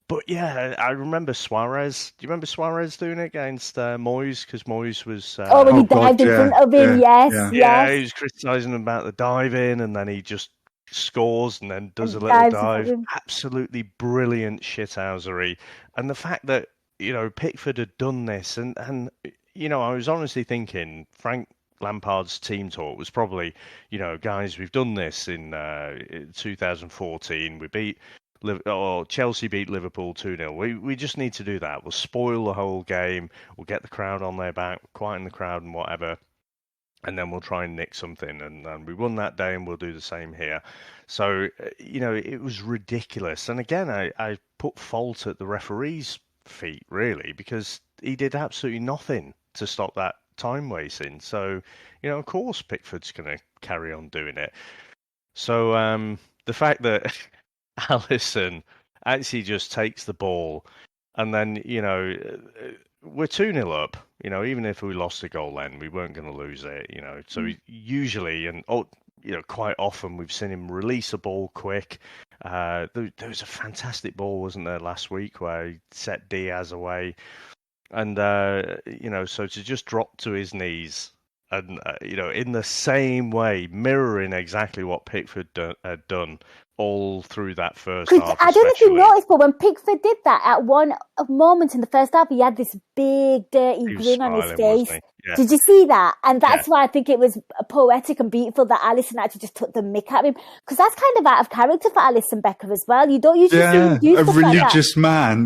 But yeah, I remember Suarez. Do you remember Suarez doing it against Moyes? Because Moyes was... when he dived in front of him, yes. Yeah, he was criticising him about the dive in, and then he just scores and then does a little dive. Absolutely brilliant shithousery. And the fact that, Pickford had done this, and I was honestly thinking, Frank Lampard's team talk was probably, guys, we've done this in 2014. We beat... Chelsea beat Liverpool 2-0. We just need to do that. We'll spoil the whole game. We'll get the crowd on their back, quieten the crowd and whatever. And then we'll try and nick something. And we won that day and we'll do the same here. So, it was ridiculous. And again, I put fault at the referee's feet, really, because he did absolutely nothing to stop that time wasting. So, of course Pickford's going to carry on doing it. So the fact that... Alisson actually just takes the ball, and then we're 2-0 up. Even if we lost a goal, then we weren't going to lose it. So usually, and quite often we've seen him release a ball quick. There was a fantastic ball, wasn't there, last week where he set Diaz away, and so to just drop to his knees. And in the same way, mirroring exactly what Pickford had done all through that first half. I don't know if you noticed, but when Pickford did that, at one moment in the first half, he had this big, dirty grin on his face. Yeah. Did you see that? And that's why I think it was poetic and beautiful that Alisson actually just took the mick at him. Because that's kind of out of character for Alisson Becker as well. You don't usually see him do stuff religious like that. man,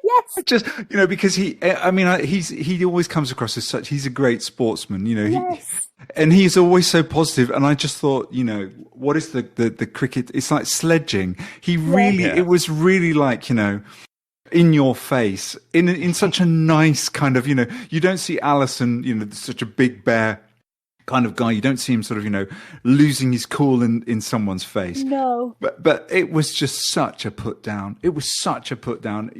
Yes. Just because he always comes across as such. He's a great sportsman, and he's always so positive. And I just thought, what is the cricket? It's like sledging. He really, it was really like in your face, in such a nice kind of you don't see Alisson, such a big bear kind of guy. You don't see him sort of, losing his cool in someone's face. No. But it was just such a put down. It was such a put down.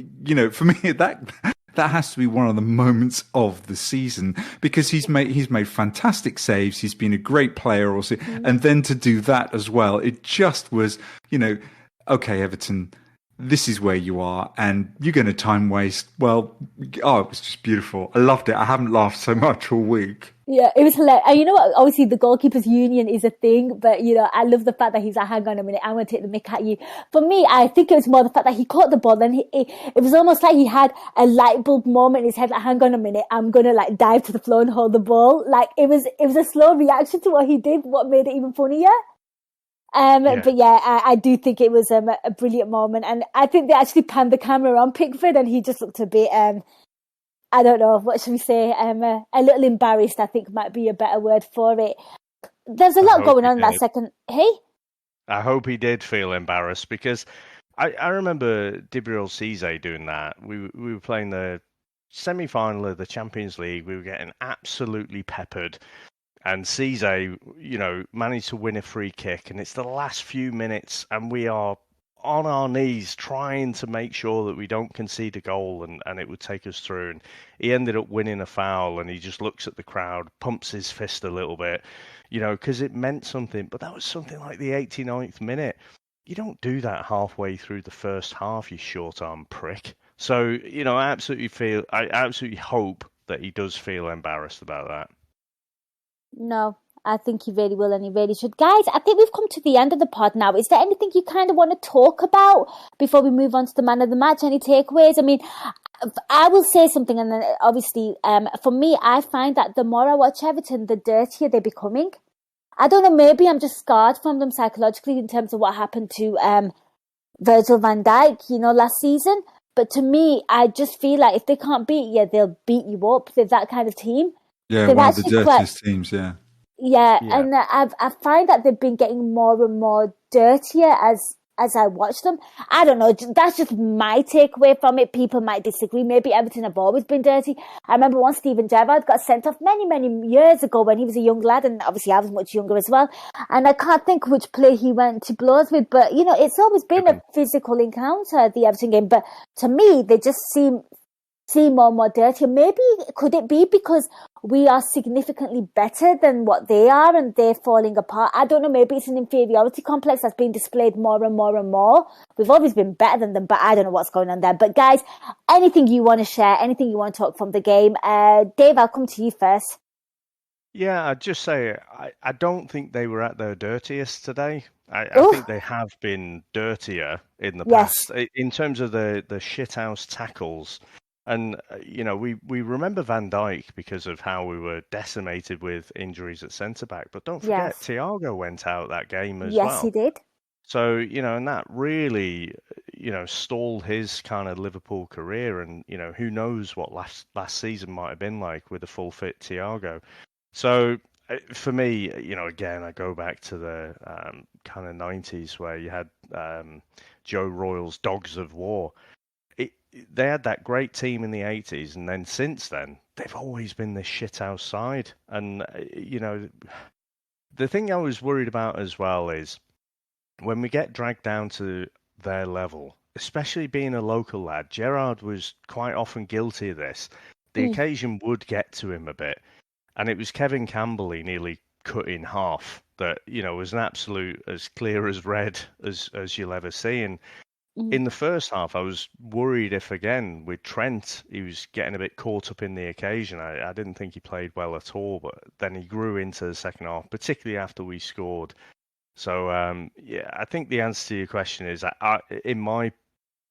For me, that has to be one of the moments of the season because he's made fantastic saves. He's been a great player also. And then to do that as well, it just was, okay, Everton, this is where you are and you're going to time waste. Well, it was just beautiful. I loved it. I haven't laughed so much all week. Yeah, it was hilarious. And you know what? Obviously, the goalkeepers' union is a thing, but I love the fact that he's like, "Hang on a minute, I'm going to take the mick at you." For me, I think it was more the fact that he caught the ball, and it was almost like he had a light bulb moment in his head. Like, "Hang on a minute, I'm going to like dive to the floor and hold the ball." Like it was a slow reaction to what he did. What made it even funnier? But I do think it was a brilliant moment, and I think they actually panned the camera on Pickford, and he just looked a bit. I don't know, what should we say? A little embarrassed, I think might be a better word for it. There's a lot going on in that second. Hey? I hope he did feel embarrassed because I remember Dibriol Cisse doing that. We were playing the semi-final of the Champions League, we were getting absolutely peppered. And Cisse, managed to win a free kick, and it's the last few minutes, and we are on our knees trying to make sure that we don't concede a goal and it would take us through. And he ended up winning a foul, and he just looks at the crowd, pumps his fist a little bit, because it meant something. But that was something like the 89th minute. You don't do that halfway through the first half, you short-arm prick. So, I absolutely hope that he does feel embarrassed about that. No, I think he really will, and he really should. Guys, I think we've come to the end of the pod now. Is there anything you kind of want to talk about before we move on to the man of the match? Any takeaways? I mean, I will say something, and then obviously, for me, I find that the more I watch Everton, the dirtier they're becoming. I don't know, maybe I'm just scarred from them psychologically in terms of what happened to Virgil van Dijk, last season. But to me, I just feel like if they can't beat you, they'll beat you up. They're that kind of team. Yeah, one of the dirtiest teams, yeah. Yeah, and I find that they've been getting more and more dirtier as I watch them. I don't know, that's just my takeaway from it. People might disagree. Maybe Everton have always been dirty. I remember once Steven Gerrard got sent off many, many years ago when he was a young lad, and obviously I was much younger as well. And I can't think which player he went to blows with, but, it's always been a physical encounter, the Everton game. But to me, they just seem more and more dirty. Maybe could it be because we are significantly better than what they are and they're falling apart? I don't know. Maybe it's an inferiority complex that's being displayed more and more and more. We've always been better than them, but I don't know what's going on there. But guys, anything you want to share, anything you want to talk from the game? Dave, I'll come to you first. Yeah, I'd just say I don't think they were at their dirtiest today. I think they have been dirtier in the past in terms of the shithouse tackles. And, we remember Van Dijk because of how we were decimated with injuries at centre-back. But don't forget, Thiago went out that game as well. Yes, he did. So, and that really, stalled his kind of Liverpool career. And, who knows what last season might have been like with a full-fit Thiago. So, for me, again, I go back to the kind of 90s where you had Joe Royle's Dogs of War. They had that great team in the 80s, and then since then, they've always been this shithouse side. And, the thing I was worried about as well is when we get dragged down to their level, especially being a local lad, Gerrard was quite often guilty of this. The occasion would get to him a bit. And it was Kevin Campbell he nearly cut in half that, was an absolute as clear as red as you'll ever see. And in the first half, I was worried if, again, with Trent, he was getting a bit caught up in the occasion. I didn't think he played well at all, but then he grew into the second half, particularly after we scored. So, I think the answer to your question is, in my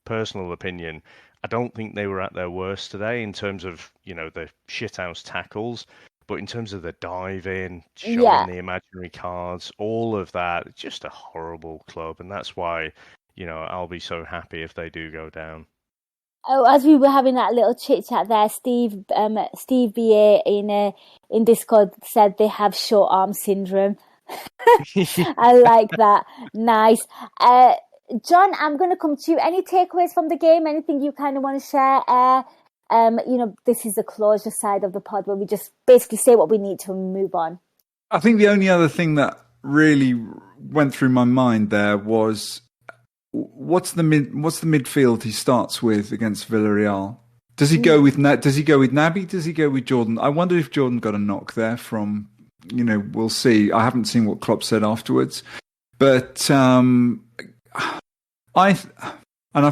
personal opinion, I don't think they were at their worst today in terms of, the shithouse tackles. But in terms of the dive in, showing the imaginary cards, all of that, it's just a horrible club. And that's why, I'll be so happy if they do go down. Oh, as we were having that little chit chat there, Steve BA in Discord said they have short arm syndrome. I like that. Nice. John, I'm going to come to you. Any takeaways from the game? Anything you kind of want to share? This is the closure side of the pod where we just basically say what we need to move on. I think the only other thing that really went through my mind there was what's the midfield he starts with against Villarreal? Does he go with Naby? Does he go with Jordan? I wonder if Jordan got a knock there from. We'll see. I haven't seen what Klopp said afterwards, but I've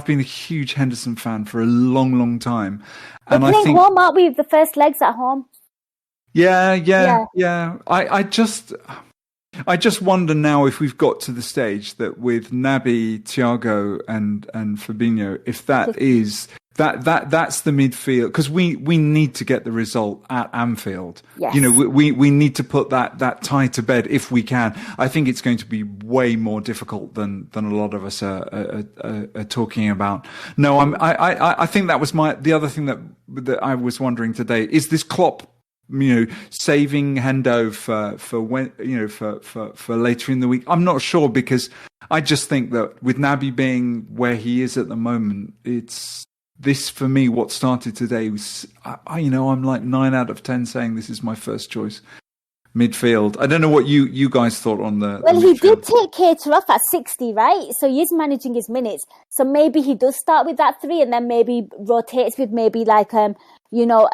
been a huge Henderson fan for a long, long time. And we're playing home, aren't we? The first legs at home. Yeah. I just wonder now if we've got to the stage that with Naby, Thiago, and Fabinho, if that is that's the midfield, because we need to get the result at Anfield. Yes. We need to put that tie to bed if we can. I think it's going to be way more difficult than a lot of us are talking about. No, I think that was the other thing that I was wondering today is this Klopp, saving Hendo for when for later in the week. I'm not sure, because I just think that with Naby being where he is at the moment, this for me, what started today was, I'm like 9 out of 10 saying this is my first choice midfield. I don't know what you guys thought on the. Well, the he midfield. did take Cater off at 60, right? So he is managing his minutes. So maybe he does start with that 3 and then maybe rotates with maybe like a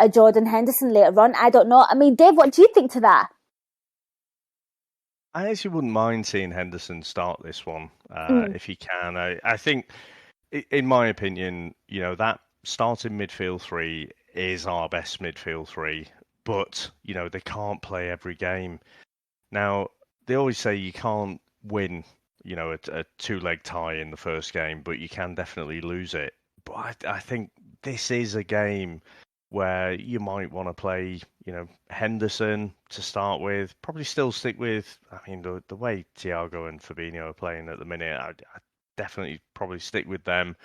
Jordan Henderson later on. I don't know. I mean, Dave, what do you think to that? I actually wouldn't mind seeing Henderson start this one if he can. I think, in my opinion, that starting midfield 3 is our best midfield 3. But, they can't play every game. Now, they always say you can't win, a 2-leg tie in the first game, but you can definitely lose it. But I think this is a game where you might want to play, Henderson to start with. Probably still stick with, the way Thiago and Fabinho are playing at the minute, I'd definitely probably stick with them.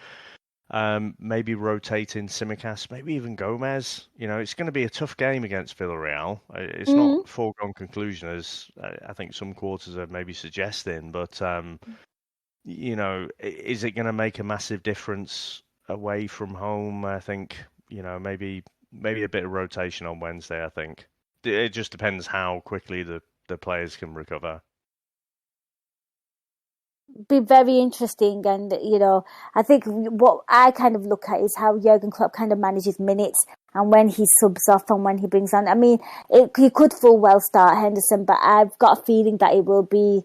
Maybe rotating Tsimikas, maybe even Gomez. It's going to be a tough game against Villarreal. It's not a foregone conclusion, as I think some quarters are maybe suggesting. But, is it going to make a massive difference away from home? I think, maybe a bit of rotation on Wednesday, I think. It just depends how quickly the players can recover. Be very interesting, and I think what I kind of look at is how Jurgen Klopp kind of manages minutes and when he subs off and when he brings on. I mean, he could full well start Henderson, but I've got a feeling that it will be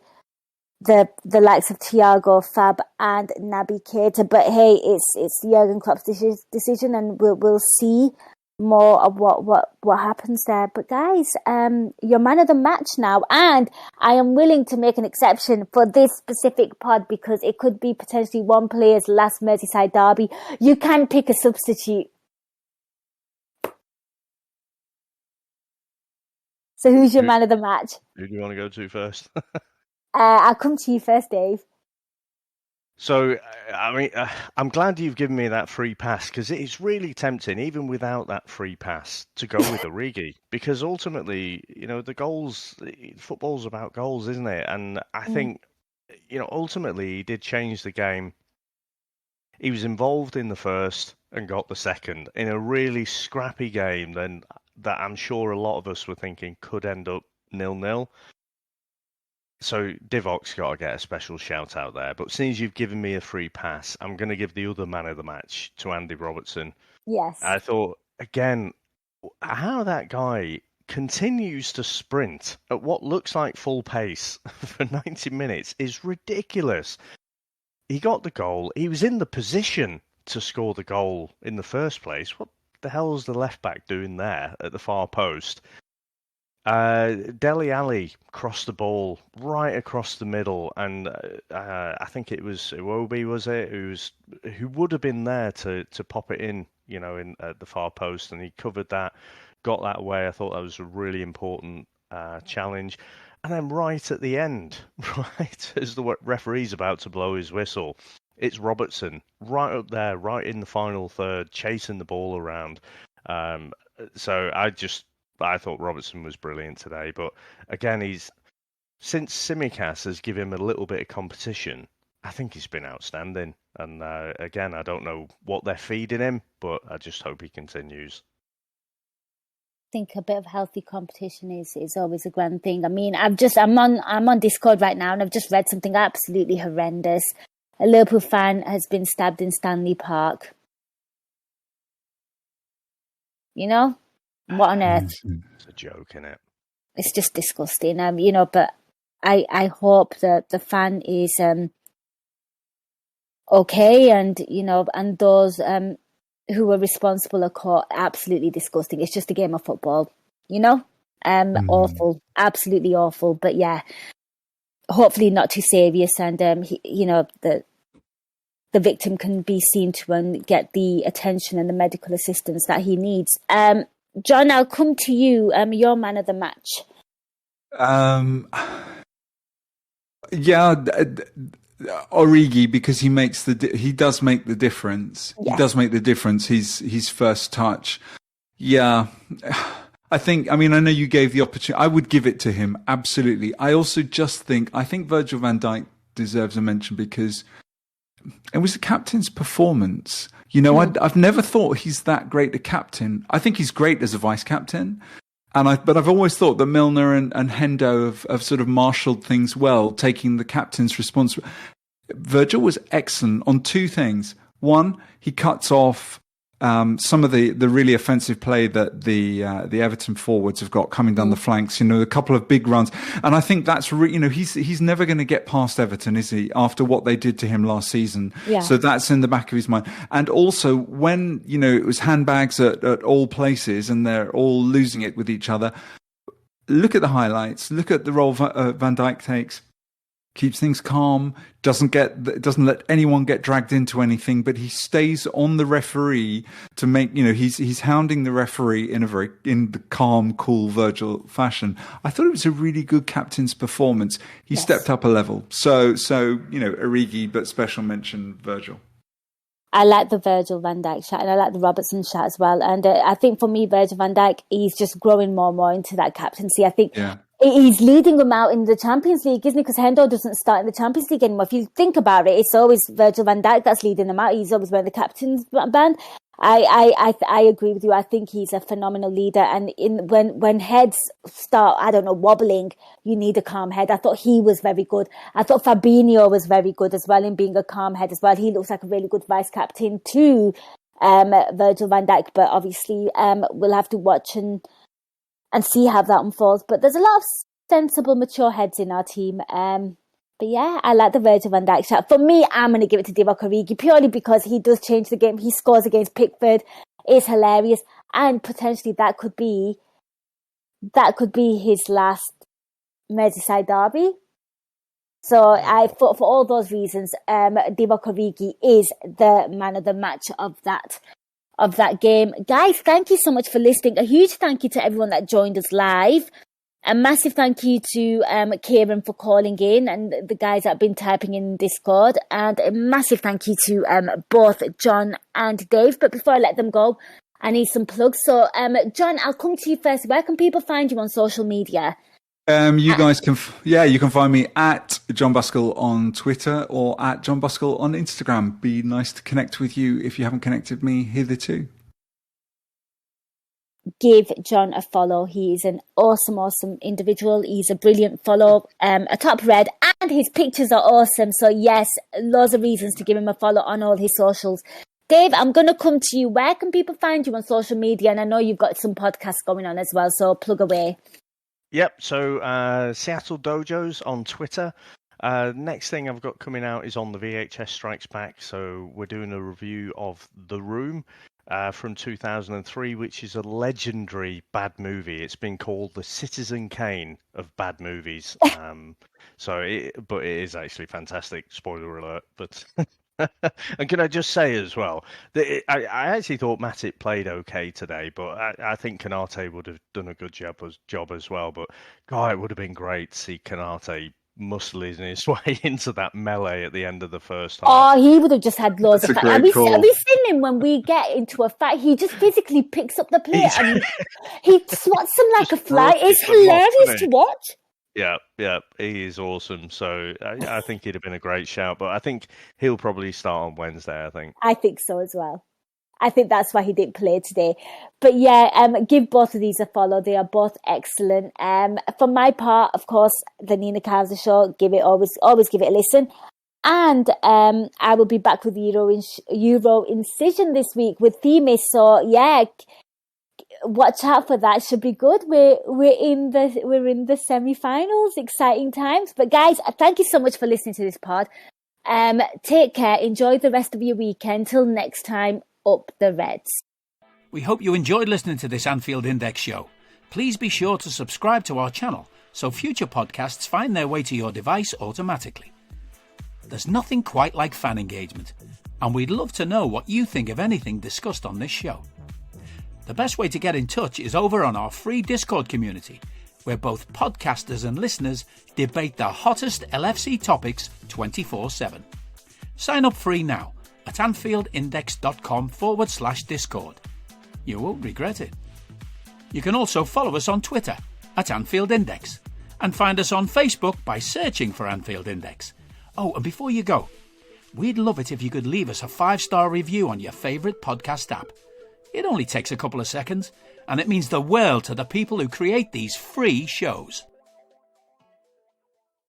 the likes of Thiago, Fab, and Naby Keita. But hey, it's Jurgen Klopp's decision, and we'll see more of what happens there. But guys, you're man of the match now, and I am willing to make an exception for this specific pod because it could be potentially one player's last Merseyside derby. You can pick a substitute. So who's your man of the match? Who do you want to go to first? I'll come to you first, Dave. So, I'm glad you've given me that free pass because it's really tempting, even without that free pass, to go with Origi. Because ultimately, the goals, football's about goals, isn't it? And I think, ultimately, he did change the game. He was involved in the first and got the second in a really scrappy game that I'm sure a lot of us were thinking could end up 0-0. So Divok's got to get a special shout out there. But since you've given me a free pass, I'm going to give the other man of the match to Andy Robertson. Yes. I thought, again, how that guy continues to sprint at what looks like full pace for 90 minutes is ridiculous. He got the goal. He was in the position to score the goal in the first place. What the hell is the left back doing there at the far post? Dele Alli crossed the ball right across the middle, and I think it was Iwobi, was it, who would have been there to pop it in, in at the far post, and he covered that, got that away. I thought that was a really important challenge. And then right at the end, right as the referee's about to blow his whistle, it's Robertson right up there, right in the final third, chasing the ball around. So I thought Robertson was brilliant today, but again, since Tsimikas has given him a little bit of competition, I think he's been outstanding. And again, I don't know what they're feeding him, but I just hope he continues. I think a bit of healthy competition is always a grand thing. I mean, I'm on Discord right now, and I've just read something absolutely horrendous. A Liverpool fan has been stabbed in Stanley Park. What on earth? It's a joke, isn't it? It's just disgusting, but I hope that the fan is okay, and and those who were responsible are caught. Absolutely disgusting. It's just a game of football, awful, absolutely awful. But yeah, hopefully not too serious, and the victim can be seen to and get the attention and the medical assistance that he needs. John, I'll come to you. Your man of the match. Origi, because he does make the difference. Yeah. He does make the difference. His first touch. Yeah. I know you gave the opportunity. I would give it to him. Absolutely. I also just think Virgil van Dijk deserves a mention because it was the captain's performance. You know, I've never thought he's that great a captain. I think he's great as a vice captain. But I've always thought that Milner and Hendo have sort of marshalled things well, taking the captain's responsibility. Virgil was excellent on two things. One, he cuts off some of the really offensive play that the Everton forwards have got coming down the flanks. You know, a couple of big runs, and I think that's he's never going to get past Everton, is he? After what they did to him last season, so that's in the back of his mind. And also, when it was handbags at all places, and they're all losing it with each other. Look at the highlights. Look at the role Van Dijk takes. Keeps things calm, doesn't let anyone get dragged into anything, but he stays on the referee to make, he's hounding the referee in the calm, cool Virgil fashion. I thought it was a really good captain's performance. He stepped up a level. So Origi, but special mention Virgil. I like the Virgil van Dijk shot, and I like the Robertson shot as well. And I think for me, Virgil van Dijk, he's just growing more and more into that captaincy. I think he's leading them out in the Champions League, isn't he? Because Hendo doesn't start in the Champions League anymore. If you think about it, it's always Virgil van Dijk that's leading them out. He's always wearing the captain's band. I agree with you. I think he's a phenomenal leader. And when heads start, wobbling, you need a calm head. I thought he was very good. I thought Fabinho was very good as well in being a calm head as well. He looks like a really good vice captain too, Virgil van Dijk. But obviously, we'll have to watch and see how that unfolds. But there's a lot of sensible, mature heads in our team. But yeah, I like the Virgil van Dijk shot. For me, I'm going to give it to Divock Origi purely because he does change the game. He scores against Pickford. It's hilarious. And potentially that could be his last Merseyside derby. So for all those reasons, Divock Origi is the man of the match of that game. Guys, thank you so much for listening. A huge thank you to everyone that joined us live. A massive thank you to Kieran for calling in and the guys that have been typing in Discord. And a massive thank you to both John and Dave. But before I let them go, I need some plugs. So, John, I'll come to you first. Where can people find you on social media? You guys can, you can find me at John Buscall on Twitter or at John Buscall on Instagram. Be nice to connect with you if you haven't connected me hitherto. Give John a follow. He is an awesome individual. He's a brilliant follow, a top red, and his pictures are awesome. So yes, loads of reasons to give him a follow on all his socials. Dave, I'm going to come to you. Where can people find you on social media? And I know you've got some podcasts going on as well, so plug away. Yep, so Seattle Dojos on Twitter. Next thing I've got coming out is on the VHS Strikes Back. So we're doing a review of The Room. From 2003, which is a legendary bad movie. It's been called the Citizen Kane of bad movies. But it is actually fantastic. Spoiler alert. But and can I just say as well that I actually thought Matip played okay today, but I think Konate would have done a good job as well. But God, it would have been great to see Konate muscling his way into that melee at the end of the first half. Oh, he would have just had loads of fight. Have we seen him when we get into a fight? He just physically picks up the plate and he swats him like a fly. It's hilarious to watch. Yeah, he is awesome. So I think he'd have been a great shout, but I think he'll probably start on Wednesday, I think so as well. I think that's why he didn't play today. But yeah, give both of these a follow. They are both excellent. For my part, of course, the Nina Kauser show, always give it a listen. And I will be back with Euro Incision this week with Themis. So yeah, watch out for that. Should be good. We're in the semi-finals. Exciting times. But guys, thank you so much for listening to this pod. Take care. Enjoy the rest of your weekend. Till next time. Up the Reds. We hope you enjoyed listening to this Anfield Index show. Please be sure to subscribe to our channel so future podcasts find their way to your device automatically. There's nothing quite like fan engagement, and we'd love to know what you think of anything discussed on this show. The best way to get in touch is over on our free Discord community, where both podcasters and listeners debate the hottest LFC topics 24/7. Sign up free now at AnfieldIndex.com/Discord. You won't regret it. You can also follow us on Twitter at Anfield Index and find us on Facebook by searching for Anfield Index. Oh, and before you go, We'd love it if you could leave us a 5-star review on your favourite podcast app. It only takes a couple of seconds, and it means the world to the people who create these free shows.